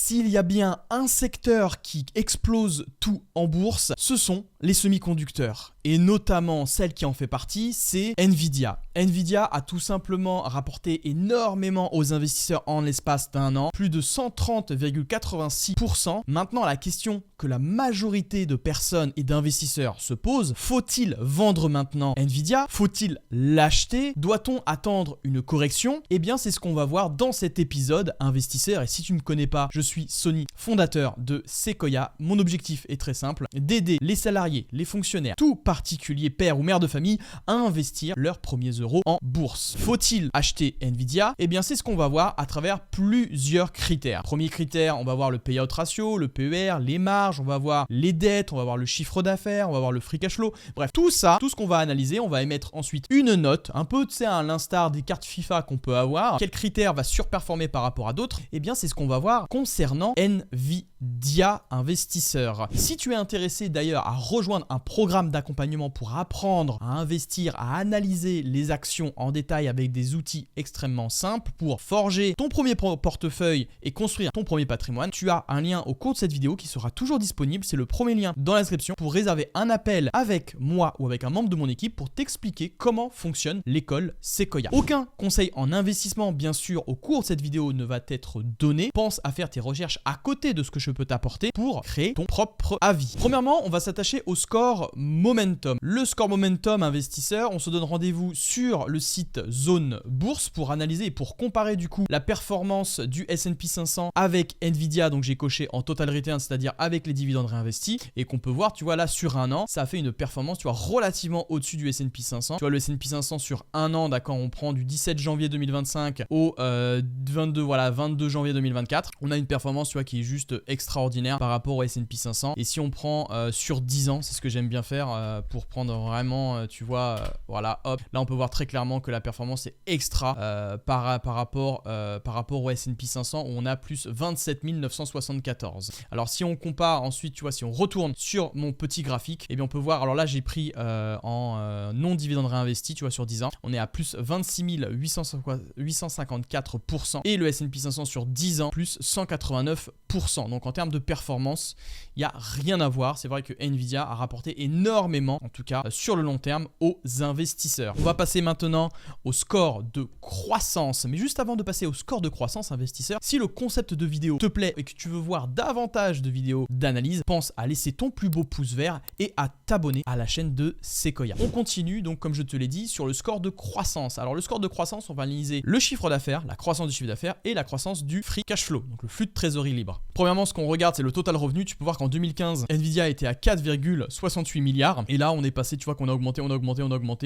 s'il y a bien un secteur qui explose tout en bourse, ce sont les semi-conducteurs. Et notamment celle qui en fait partie, c'est Nvidia. Nvidia a tout simplement rapporté énormément aux investisseurs en l'espace d'un an, plus de 130,86%. Maintenant, la question que la majorité de personnes et d'investisseurs se posent, faut-il vendre maintenant Nvidia? Faut-il l'acheter? Doit-on attendre une correction? Eh bien, c'est ce qu'on va voir dans cet épisode investisseur. Et si tu ne me connais pas, je suis Sonny, fondateur de Sequoia. Mon objectif est très simple, d'aider les salariés, les fonctionnaires, tout particulier père ou mère de famille à investir leurs premiers euros en bourse. Faut-il acheter Nvidia? Eh bien, c'est ce qu'on va voir à travers plusieurs critères. Premier critère, on va voir le payout ratio, le PER, les marges, on va voir les dettes, on va voir le chiffre d'affaires, on va voir le free cash flow. Bref, tout ça, tout ce qu'on va analyser, on va émettre ensuite une note, un peu, tu sais, à l'instar des cartes FIFA qu'on peut avoir. Quel critère va surperformer par rapport à d'autres? Eh bien, c'est ce qu'on va voir concernant Nvidia investisseur. Si tu es intéressé d'ailleurs à rejoindre un programme d'accompagnement pour apprendre à investir, à analyser les actions en détail avec des outils extrêmement simples pour forger ton premier portefeuille et construire ton premier patrimoine, tu as un lien au cours de cette vidéo qui sera toujours disponible. C'est le premier lien dans la description pour réserver un appel avec moi ou avec un membre de mon équipe pour t'expliquer comment fonctionne l'école Sequoia. Aucun conseil en investissement, bien sûr, au cours de cette vidéo ne va t'être donné. Pense à faire tes recherches à côté de ce que je peux t'apporter pour créer ton propre avis. Premièrement, on va s'attacher au score momentum. Le score momentum investisseur, on se donne rendez-vous sur le site Zone Bourse pour analyser et pour comparer du coup la performance du S&P 500 avec Nvidia. Donc j'ai coché en total return, c'est-à-dire avec les dividendes réinvestis, et qu'on peut voir, tu vois, là sur un an, ça a fait une performance, tu vois, relativement au-dessus du S&P 500. Tu vois, le S&P 500 sur un an, d'accord, on prend du 17 janvier 2025 au 22 janvier 2024. On a une performance, tu vois, qui est juste extraordinaire par rapport au S&P 500. Et si on prend sur 10 ans, c'est ce que j'aime bien faire pour prendre vraiment, tu vois, voilà, hop. Là, on peut voir très clairement que la performance est extra par rapport au S&P 500 où on a plus 27 974. Alors, si on compare ensuite, tu vois, si on retourne sur mon petit graphique, eh bien, on peut voir, alors là, j'ai pris en non-dividende réinvesti, tu vois, sur 10 ans, on est à plus 26 854% et le S&P 500 sur 10 ans, plus 189%. Donc, en termes de performance, il n'y a rien à voir. C'est vrai que Nvidia a rapporté énormément, en tout cas sur le long terme, aux investisseurs. On va passer maintenant au score de croissance. Mais juste avant de passer au score de croissance investisseur, si le concept de vidéo te plaît et que tu veux voir davantage de vidéos d'analyse, pense à laisser ton plus beau pouce vert et à t'abonner à la chaîne de Sequoia. On continue donc, comme je te l'ai dit, sur le score de croissance. Alors le score de croissance, on va analyser le chiffre d'affaires, la croissance du chiffre d'affaires et la croissance du free cash flow, donc le flux de trésorerie libre. Premièrement, ce qu'on regarde, c'est le total revenu. Tu peux voir qu'en 2015, Nvidia était à 4,68 milliards. Et là, on est passé, tu vois, qu'on a augmenté.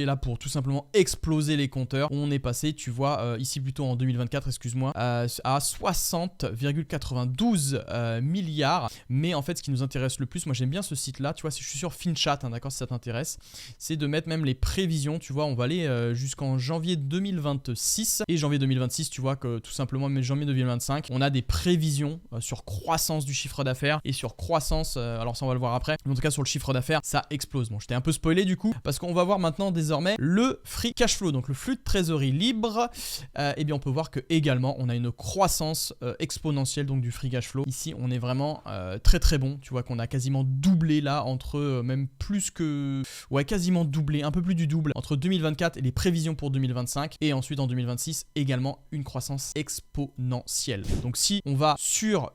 Là, pour tout simplement exploser les compteurs, on est passé, tu vois, ici plutôt en 2024, excuse-moi, à 60,92 milliards. Mais en fait, ce qui nous intéresse le plus, moi j'aime bien ce site-là, tu vois, je suis sur FinChat, hein, d'accord, si ça t'intéresse, c'est de mettre même les prévisions, tu vois, on va aller jusqu'en janvier 2026. Et janvier 2026, tu vois que tout simplement, mais janvier 2025, on a des prévisions sur croissance du chiffre d'affaires et sur croissance, alors ça on va le voir après, mais en tout cas sur le chiffre d'affaires, ça explose. Bon, je t'ai un peu spoilé du coup, parce qu'on va voir maintenant désormais le free cash flow, donc le flux de trésorerie libre. Et bien on peut voir que également on a une croissance exponentielle donc du free cash flow. Ici on est vraiment très très bon, tu vois qu'on a quasiment doublé là entre même plus que, ouais, quasiment doublé, un peu plus du double entre 2024 et les prévisions pour 2025, et ensuite en 2026 également une croissance exponentielle. Donc si on va sur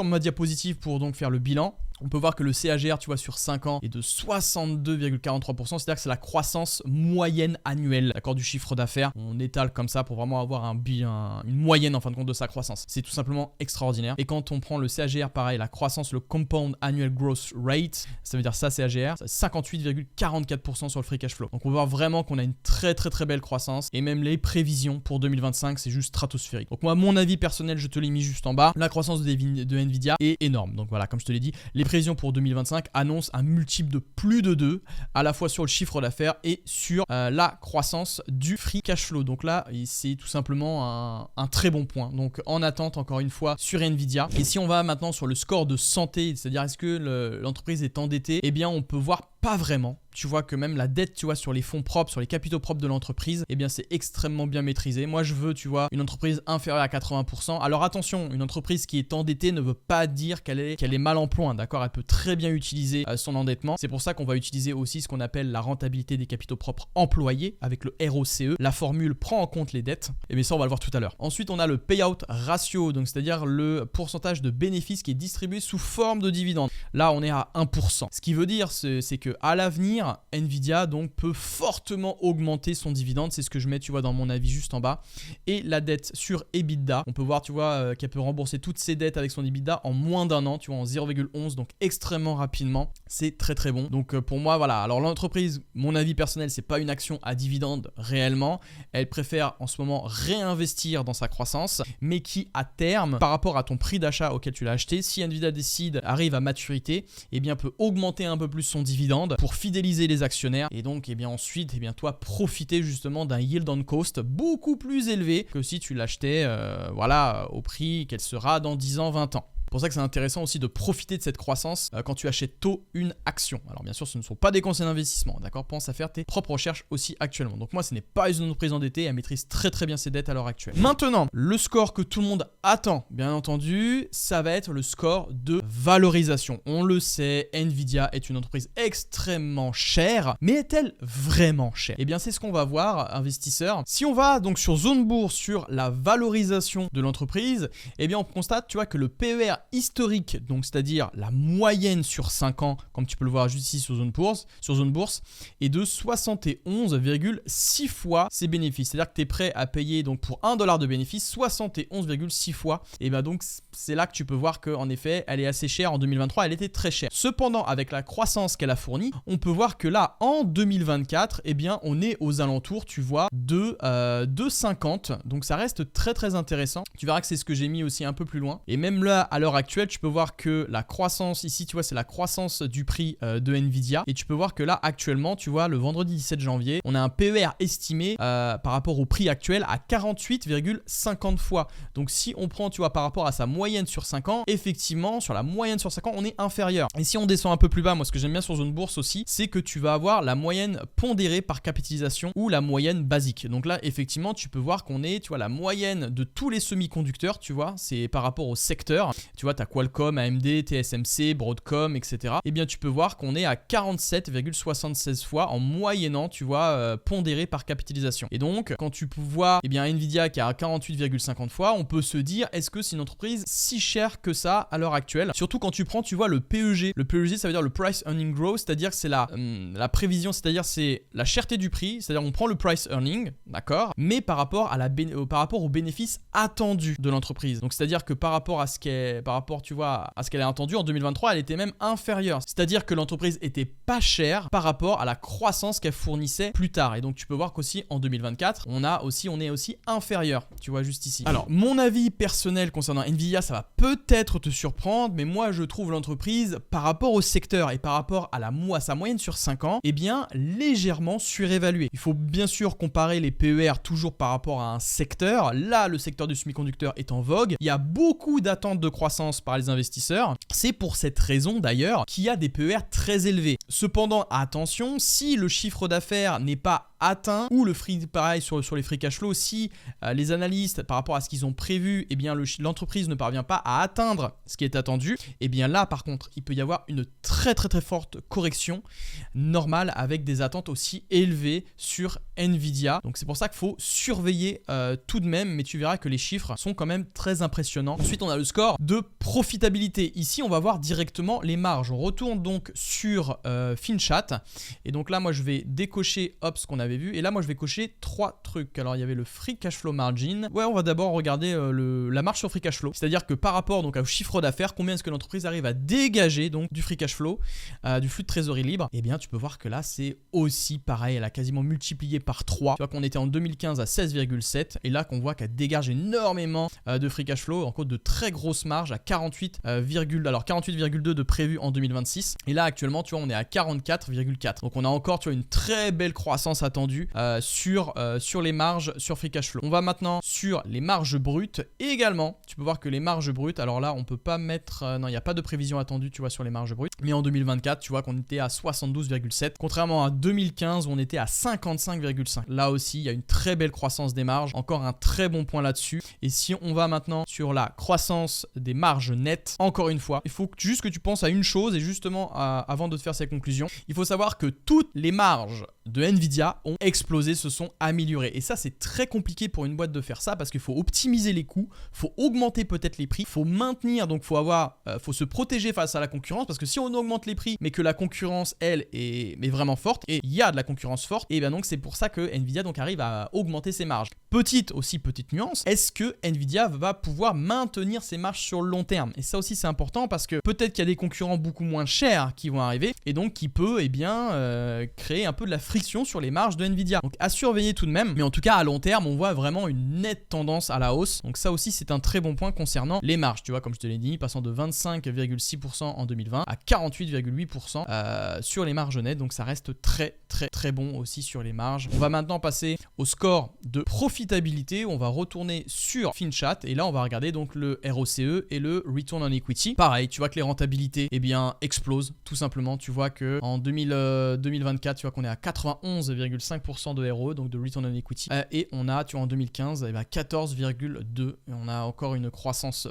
ma diapositive pour donc faire le bilan, on peut voir que le CAGR, tu vois, sur 5 ans est de 62,43%, c'est-à-dire que c'est la croissance moyenne annuelle, d'accord, du chiffre d'affaires. On étale comme ça pour vraiment avoir une moyenne en fin de compte de sa croissance. C'est tout simplement extraordinaire. Et quand on prend le CAGR, pareil, la croissance, le Compound Annual Growth Rate, ça veut dire ça, CAGR, c'est 58,44% sur le free cash flow. Donc on voit vraiment qu'on a une très très très belle croissance, et même les prévisions pour 2025, c'est juste stratosphérique. Donc moi, mon avis personnel, je te l'ai mis juste en bas, la croissance de Nvidia est énorme. Donc voilà, comme je te l'ai dit, les prévisions pour 2025 annoncent un multiple de plus de 2, à la fois sur le chiffre d'affaires et sur la croissance du free cash flow. Donc là, c'est tout simplement un très bon point. Donc en attente, encore une fois, sur Nvidia. Et si on va maintenant sur le score de santé, c'est-à-dire est-ce que l'entreprise est endettée, eh bien on peut voir pas vraiment. Tu vois que même la dette, tu vois, sur les fonds propres, sur les capitaux propres de l'entreprise, eh bien c'est extrêmement bien maîtrisé. Moi je veux, tu vois, une entreprise inférieure à 80%. Alors attention, une entreprise qui est endettée ne veut pas dire qu'elle est mal en point, d'accord? Elle peut très bien utiliser son endettement. C'est pour ça qu'on va utiliser aussi ce qu'on appelle la rentabilité des capitaux propres employés avec le ROCE. La formule prend en compte les dettes. Et bien ça on va le voir tout à l'heure. Ensuite on a le payout ratio, donc c'est-à-dire le pourcentage de bénéfices qui est distribué sous forme de dividendes. Là on est à 1%. Ce qui veut dire c'est que à l'avenir, Nvidia donc peut fortement augmenter son dividende. C'est ce que je mets, tu vois, dans mon avis juste en bas. Et la dette sur EBITDA, on peut voir, tu vois, qu'elle peut rembourser toutes ses dettes avec son EBITDA en moins d'un an, tu vois, en 0,11, donc extrêmement rapidement. C'est très très bon. Donc pour moi, voilà. Alors l'entreprise, mon avis personnel, c'est pas une action à dividende réellement. Elle préfère en ce moment réinvestir dans sa croissance, mais qui à terme, par rapport à ton prix d'achat auquel tu l'as acheté, si Nvidia arrive à maturité, eh bien peut augmenter un peu plus son dividende pour fidéliser les actionnaires et donc ensuite toi profiter justement d'un yield on cost beaucoup plus élevé que si tu l'achetais au prix qu'elle sera dans 10 ans, 20 ans. C'est pour ça que c'est intéressant aussi de profiter de cette croissance quand tu achètes tôt une action. Alors bien sûr, ce ne sont pas des conseils d'investissement, d'accord? Pense à faire tes propres recherches aussi actuellement. Donc moi, ce n'est pas une entreprise endettée, elle maîtrise très très bien ses dettes à l'heure actuelle. Maintenant, le score que tout le monde attend, bien entendu, ça va être le score de valorisation. On le sait, Nvidia est une entreprise extrêmement chère, mais est-elle vraiment chère? Eh bien, c'est ce qu'on va voir, investisseurs. Si on va donc sur Zone Bourse, sur la valorisation de l'entreprise, eh bien on constate, tu vois, que le PER historique, donc c'est-à-dire la moyenne sur 5 ans, comme tu peux le voir juste ici sur Zone Bourse, est de 71,6 fois ses bénéfices. C'est-à-dire que tu es prêt à payer donc pour $1 de bénéfice 71,6 fois. Et bien donc c'est là que tu peux voir qu'en effet elle est assez chère. En 2023 elle était très chère. Cependant avec la croissance qu'elle a fournie, on peut voir que là en 2024 eh bien on est aux alentours, tu vois, de 50. Donc ça reste très très intéressant. Tu verras que c'est ce que j'ai mis aussi un peu plus loin. Et même là à l'heure actuelle, tu peux voir que la croissance ici, tu vois, c'est la croissance du prix de Nvidia. Et tu peux voir que là, actuellement, tu vois, le vendredi 17 janvier, on a un PER estimé par rapport au prix actuel à 48,50 fois. Donc, si on prend, tu vois, par rapport à sa moyenne sur 5 ans, effectivement, sur la moyenne sur 5 ans, on est inférieur. Et si on descend un peu plus bas, moi, ce que j'aime bien sur Zone Bourse aussi, c'est que tu vas avoir la moyenne pondérée par capitalisation ou la moyenne basique. Donc là, effectivement, tu peux voir qu'on est, tu vois, la moyenne de tous les semi-conducteurs, tu vois, c'est par rapport au secteur. Tu vois, tu as Qualcomm, AMD, TSMC, Broadcom, etc. Eh bien, tu peux voir qu'on est à 47,76 fois en moyennant, tu vois, pondéré par capitalisation. Et donc, quand tu vois, eh bien, Nvidia qui est à 48,50 fois, on peut se dire, est-ce que c'est une entreprise si chère que ça à l'heure actuelle? Surtout quand tu prends, tu vois, le PEG. Le PEG, ça veut dire le Price Earning Growth, c'est-à-dire que c'est la prévision, c'est-à-dire c'est la cherté du prix, c'est-à-dire on prend le Price Earning, d'accord, mais par rapport aux bénéfices attendus de l'entreprise. Donc, c'est-à-dire que par rapport à ce tu vois, à ce qu'elle a attendu en 2023, elle était même inférieure. C'est-à-dire que l'entreprise était pas chère par rapport à la croissance qu'elle fournissait plus tard. Et donc tu peux voir qu'aussi en 2024, on est aussi inférieur. Tu vois juste ici. Alors mon avis personnel concernant Nvidia, ça va peut-être te surprendre, mais moi je trouve l'entreprise par rapport au secteur et par rapport à sa moyenne sur 5 ans, eh bien légèrement surévaluée. Il faut bien sûr comparer les PER toujours par rapport à un secteur. Là, le secteur du semi-conducteur est en vogue. Il y a beaucoup d'attentes de croissance par les investisseurs. C'est pour cette raison d'ailleurs qu'il y a des PER très élevés. Cependant, attention, si le chiffre d'affaires n'est pas atteint ou pareil sur les free cash flow, si les analystes par rapport à ce qu'ils ont prévu, eh bien l'entreprise ne parvient pas à atteindre ce qui est attendu, eh bien là par contre il peut y avoir une très très très forte correction normale avec des attentes aussi élevées sur Nvidia. Donc c'est pour ça qu'il faut surveiller tout de même, mais tu verras que les chiffres sont quand même très impressionnants. Ensuite on a le score de profitabilité. Ici on va voir directement les marges. On retourne donc sur FinChat et donc là moi je vais décocher ce qu'on avait vu et là moi je vais cocher 3 trucs. Alors il y avait le free cash flow margin. Ouais, on va d'abord regarder la marge sur free cash flow, c'est-à-dire que par rapport donc au chiffre d'affaires, combien est-ce que l'entreprise arrive à dégager donc du free cash flow, du flux de trésorerie libre. Et bien tu peux voir que là c'est aussi pareil, elle a quasiment multiplié par 3. Tu vois qu'on était en 2015 à 16,7 et là qu'on voit qu'elle dégage énormément de free cash flow, en compte de très grosses marges à à 48,2 de prévu en 2026. Et là actuellement tu vois on est à 44,4. Donc on a encore tu vois une très belle croissance attendue sur les marges sur free cash flow. On va maintenant sur les marges brutes et également tu peux voir que les marges brutes, alors là on peut pas mettre, non il n'y a pas de prévision attendue tu vois sur les marges brutes, mais en 2024 tu vois qu'on était à 72,7 contrairement à 2015 où on était à 55,5. Là aussi il y a une très belle croissance des marges, encore un très bon point là-dessus. Et si on va maintenant sur la croissance des marges nettes, encore une fois il faut juste que tu penses à une chose, et justement avant de te faire ces conclusions, il faut savoir que toutes les marges de Nvidia ont explosé, se sont améliorées. Et ça c'est très compliqué pour une boîte de faire ça parce qu'il faut optimiser les coûts, faut augmenter peut-être les prix, faut maintenir, donc faut se protéger face à la concurrence, parce que si on augmente les prix mais que la concurrence elle est vraiment forte, et il y a de la concurrence forte, et bien donc c'est pour ça que Nvidia donc arrive à augmenter ses marges. Petite nuance, est-ce que Nvidia va pouvoir maintenir ses marges sur le long terme? Et ça aussi c'est important parce que peut-être qu'il y a des concurrents beaucoup moins chers qui vont arriver et donc qui peut créer un peu de la friction sur les marges de Nvidia. Donc à surveiller tout de même, mais en tout cas à long terme on voit vraiment une nette tendance à la hausse. Donc ça aussi c'est un très bon point concernant les marges, tu vois, comme je te l'ai dit, passant de 25,6% en 2020 à 48,8% sur les marges nettes. Donc ça reste très bon aussi sur les marges. On va maintenant passer au score de profitabilité. On va retourner sur FinChat et là on va regarder donc le ROCE et le Return on Equity. Pareil, tu vois que les rentabilités explosent tout simplement. Tu vois que en 2024 tu vois qu'on est à 91,5% de ROE, donc de Return on Equity, et on a tu vois en 2015 14,2, et on a encore une croissance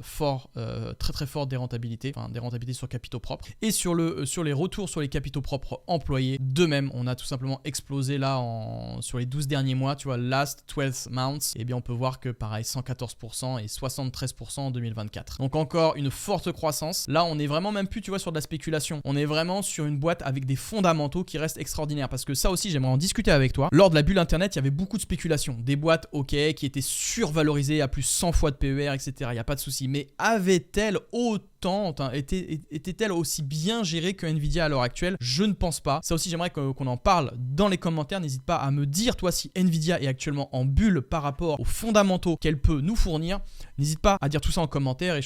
très forte des rentabilités, des rentabilités sur capitaux propres. Et sur les retours sur les capitaux propres employés, de même on a tout simplement explosé là sur les 12 derniers mois, tu vois, last 12 months, et bien on peut voir que pareil 114% et 73% en 2024. Donc encore une forte croissance. Là on est vraiment même plus tu vois sur de la spéculation, on est vraiment sur une boîte avec des fondamentaux qui restent extraordinaires, parce que ça aussi j'aimerais en discuter avec toi. Lors de la bulle internet il y avait beaucoup de spéculation, des boîtes qui étaient survalorisées à plus 100 fois de PER, etc. Il n'y a pas de souci, mais avait-elle était-elle aussi bien gérée que Nvidia à l'heure actuelle? Je ne pense pas. Ça aussi j'aimerais qu'on en parle dans les commentaires. N'hésite pas à me dire toi si Nvidia est actuellement en bulle par rapport aux fondamentaux qu'elle peut nous fournir. N'hésite pas à dire tout ça en commentaire et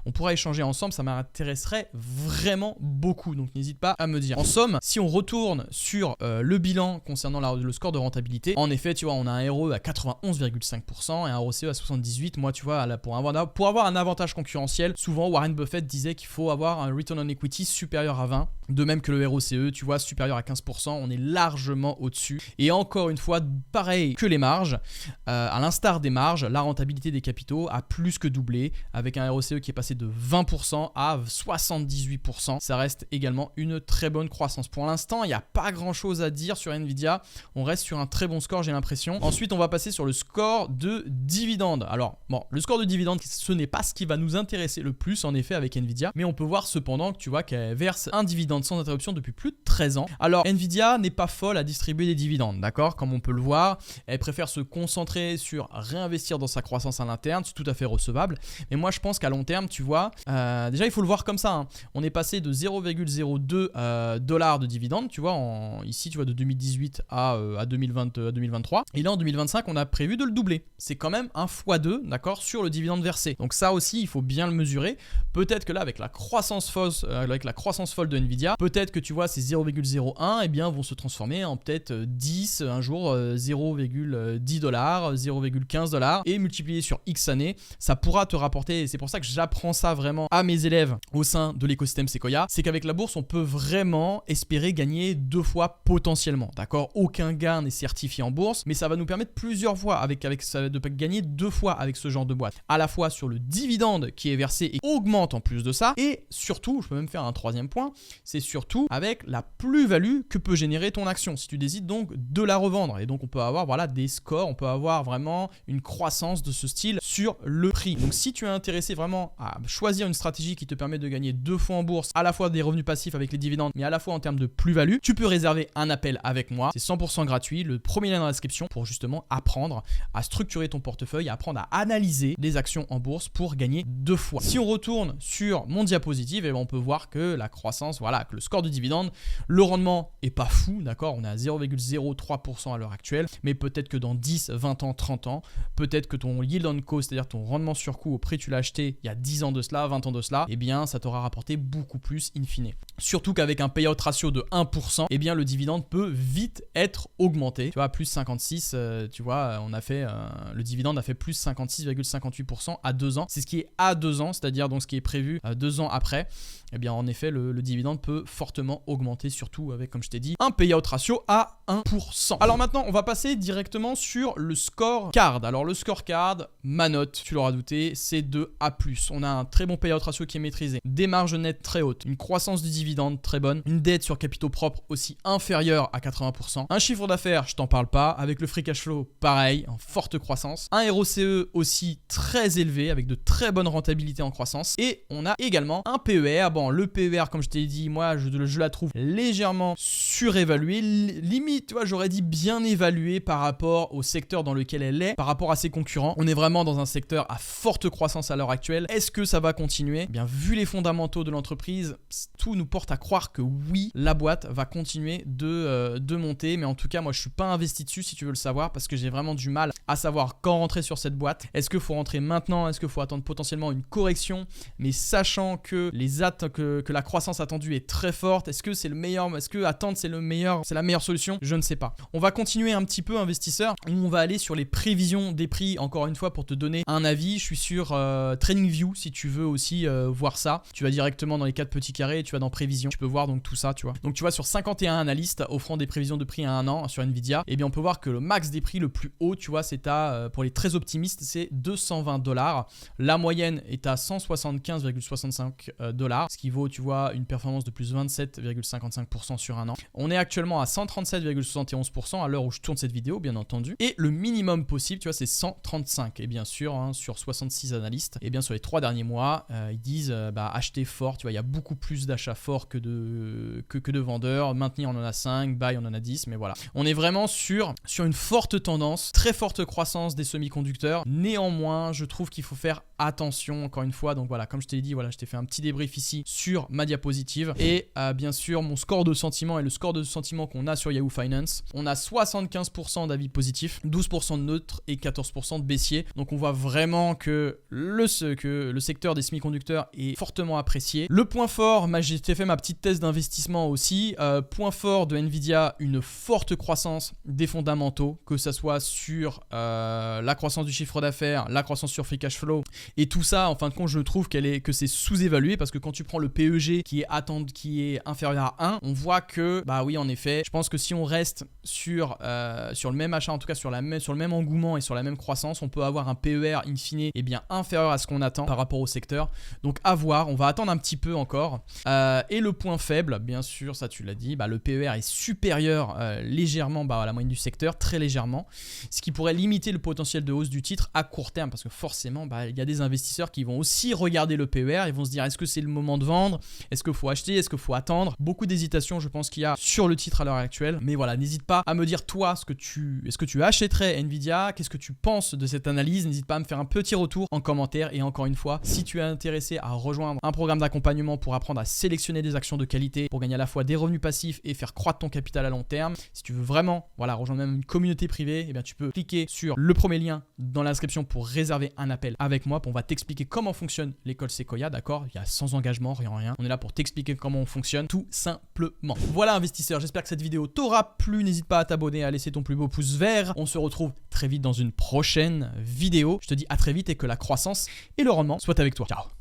on pourra échanger ensemble, ça m'intéresserait vraiment beaucoup, donc n'hésite pas à me dire. En somme, si on retourne sur le bilan concernant le score de rentabilité, en effet tu vois on a un ROE à 91,5% et un ROCE à 78%. Moi tu vois là, pour avoir un avantage concurrentiel, souvent Warren Buffett disait qu'il faut avoir un Return on Equity supérieur à 20, de même que le ROCE tu vois supérieur à 15%, on est largement au-dessus. Et encore une fois, pareil que les marges, à l'instar des marges, la rentabilité des capitaux a plus que doublé, avec un ROCE qui est passé de 20% à 78%. Ça reste également une très bonne croissance. Pour l'instant, il n'y a pas grand chose à dire sur Nvidia, on reste sur un très bon score j'ai l'impression. Ensuite on va passer sur le score de dividende. Alors bon, le score de dividende ce n'est pas ce qui va nous intéresser le plus en effet avec Nvidia, mais on peut voir cependant que tu vois qu'elle verse un dividende sans interruption depuis plus de 13 ans. Alors Nvidia n'est pas folle à distribuer des dividendes, d'accord, comme on peut le voir, elle préfère se concentrer sur réinvestir dans sa croissance à l'interne, c'est tout à fait recevable, mais moi je pense qu'à long terme tu vois, déjà il faut le voir comme ça, hein. On est passé de 0,02 dollars de dividendes, tu vois, ici tu vois de 2018 à 2023, et là en 2025 on a prévu de le doubler, c'est quand même un x2, d'accord, sur le dividende versé. Donc ça aussi il faut bien le mesurer. Peut-être que là avec la croissance folle de Nvidia, peut-être que tu vois ces 0,01 eh bien vont se transformer en peut-être 10 un jour, 0,10 dollars, 0,15 dollars, et multiplié sur X années, ça pourra te rapporter. Et c'est pour ça que j'apprends ça vraiment à mes élèves au sein de l'écosystème Sequoia, c'est qu'avec la bourse on peut vraiment espérer gagner 2 fois potentiellement, d'accord. Aucun gain n'est certifié en bourse, mais ça va nous permettre plusieurs fois de gagner 2 fois avec ce genre de boîte, à la fois sur le dividende qui est versé et augmente en plus de ça, et surtout, je peux même faire un troisième point, c'est surtout avec la plus-value que peut générer ton action si tu décides donc de la revendre. Et donc on peut avoir des scores, on peut avoir vraiment une croissance de ce style sur le prix. Donc si tu es intéressé vraiment à choisir une stratégie qui te permet de gagner 2 fois en bourse, à la fois des revenus passifs avec les dividendes, mais à la fois en termes de plus-value, tu peux réserver un appel avec moi, c'est 100% gratuit, le premier lien dans la description, pour justement apprendre à structurer ton portefeuille, apprendre à analyser les actions en bourse pour gagner 2 fois. Si on retourne sur mon diapositive, on peut voir que la croissance, que le score de dividende, le rendement est pas fou, d'accord, on est à 0,03% à l'heure actuelle, mais peut-être que dans 10 10, 20 ans, 30 ans, peut-être que ton yield on cost, c'est-à-dire ton rendement sur coût au prix où tu l'as acheté il y a 10 ans de cela, 20 ans de cela, eh bien ça t'aura rapporté beaucoup plus in fine. Surtout qu'avec un payout ratio de 1%, eh bien le dividende peut vite être augmenté. Tu vois, plus 56, tu vois, le dividende a fait plus 56,58% à 2 ans. C'est ce qui est à 2 ans, c'est-à-dire donc ce qui est prévu 2 ans après. Eh bien en effet, le dividende peut fortement augmenter, surtout avec, comme je t'ai dit, un payout ratio à 1%. Alors maintenant, on va passer directement sur le scorecard. Alors le scorecard, ma note, tu l'auras douté, c'est de A+. On a un très bon payout ratio qui est maîtrisé, des marges nettes très hautes, une croissance du dividende très bonne, une dette sur capitaux propres aussi inférieure à 80%, un chiffre d'affaires, je t'en parle pas, avec le free cash flow, pareil, en forte croissance, un ROCE aussi très élevé, avec de très bonnes rentabilités en croissance, et on a également un PER. Bon, le PER, comme je t'ai dit, moi, je la trouve légèrement surévaluée, limite, tu vois, j'aurais dit bien évaluée par rapport au secteur dans lequel elle est, par rapport à ses concurrents. On est vraiment dans un secteur à forte croissance à l'heure actuelle. Est-ce que ça va continuer? Eh bien, vu les fondamentaux de l'entreprise, tout nous porte à croire que oui, la boîte va continuer de monter. Mais en tout cas, moi, je suis pas investi dessus, si tu veux le savoir, parce que j'ai vraiment du mal à savoir quand rentrer sur cette boîte. Est-ce qu'il faut rentrer maintenant? Est-ce qu'il faut attendre potentiellement une correction? Mais sachant que que la croissance attendue est très forte, est-ce que c'est le meilleur? Est-ce que attendre c'est la meilleure solution? Je ne sais pas. On va continuer un petit peu, investisseur, où on va aller sur les prévisions des prix, encore une fois, pour te donner un avis. Je suis sur TradingView, si tu veux aussi voir ça. Tu vas directement dans les 4 petits carrés et tu vas dans prévisions. Tu peux voir donc tout ça, tu vois. Donc tu vois, sur 51 analystes offrant des prévisions de prix à 1 an sur Nvidia, et bien on peut voir que le max des prix le plus haut, tu vois, c'est pour les très optimistes, c'est $220. La moyenne est à 175,65 $, ce qui vaut, tu vois, une performance de plus 27,55% sur 1 an. On est actuellement à 137,71% à l'heure où je tourne cette vidéo, bien entendu. Et le minimum possible, tu vois, c'est 135. Et bien sûr, hein, sur 66 analystes, et bien sur les 3 derniers mois, ils disent acheter fort. Tu vois, il y a beaucoup plus d'achats forts que de vendeurs. Maintenir, on en a 5. Buy, on en a 10. Mais voilà. On est vraiment sur une forte tendance, très forte croissance des semi-conducteurs. Néanmoins, je trouve qu'il faut faire attention, encore une fois. Donc voilà, comme je t'ai dit, voilà, je t'ai fait un petit débrief ici sur ma diapositive. Et bien sûr, mon score de sentiment et le score de sentiment qu'on a sur Yahoo Finance. On a 75% d'avis positifs, 12% de neutres et 14% de baissiers. Donc on voit vraiment que le secteur des semi-conducteurs est fortement apprécié. Le point fort, j'ai fait ma petite thèse d'investissement aussi. Point fort de Nvidia, une forte croissance des fondamentaux, que ça soit sur la croissance du chiffre d'affaires, la croissance sur free cash flow. Et tout ça, en fin de compte, je trouve que c'est sous-évalué, parce que quand tu prends le PEG qui est inférieur à 1, on voit que, bah oui, en effet, je pense que si on reste sur le même achat, en tout cas sur le même engouement et sur la même croissance, on peut avoir un PER in fine bien inférieur à ce qu'on attend par rapport au secteur. Donc à voir, on va attendre un petit peu encore. Et le point faible, bien sûr, ça tu l'as dit, le PER est supérieur légèrement à la moyenne du secteur, très légèrement, ce qui pourrait limiter le potentiel de hausse du titre à court terme, parce que forcément, il y a des investisseurs qui vont aussi regarder le PER, ils vont se dire, est-ce que c'est le moment de vendre? Est-ce qu'il faut acheter? Est-ce qu'il faut attendre? Beaucoup d'hésitation, je pense qu'il y a sur le titre à l'heure actuelle. Mais voilà, n'hésite pas à me dire, toi, est-ce que tu achèterais Nvidia? Qu'est-ce que tu penses de cette analyse? N'hésite pas à me faire un petit retour en commentaire. Et encore une fois, si tu es intéressé à rejoindre un programme d'accompagnement pour apprendre à sélectionner des actions de qualité, pour gagner à la fois des revenus passifs et faire croître ton capital à long terme, si tu veux vraiment rejoindre même une communauté privée, eh bien tu peux cliquer sur le premier lien dans l'inscription pour réserver un appel avec moi. On va t'expliquer comment fonctionne l'école Sequoia, d'accord? Il y a sans engagement, rien. On est là pour t'expliquer comment on fonctionne, tout simplement. Voilà, investisseur, j'espère que cette vidéo t'aura plu. N'hésite pas à t'abonner, à laisser ton plus beau pouce vert. On se retrouve très vite dans une prochaine vidéo. Je te dis à très vite et que la croissance et le rendement soient avec toi. Ciao.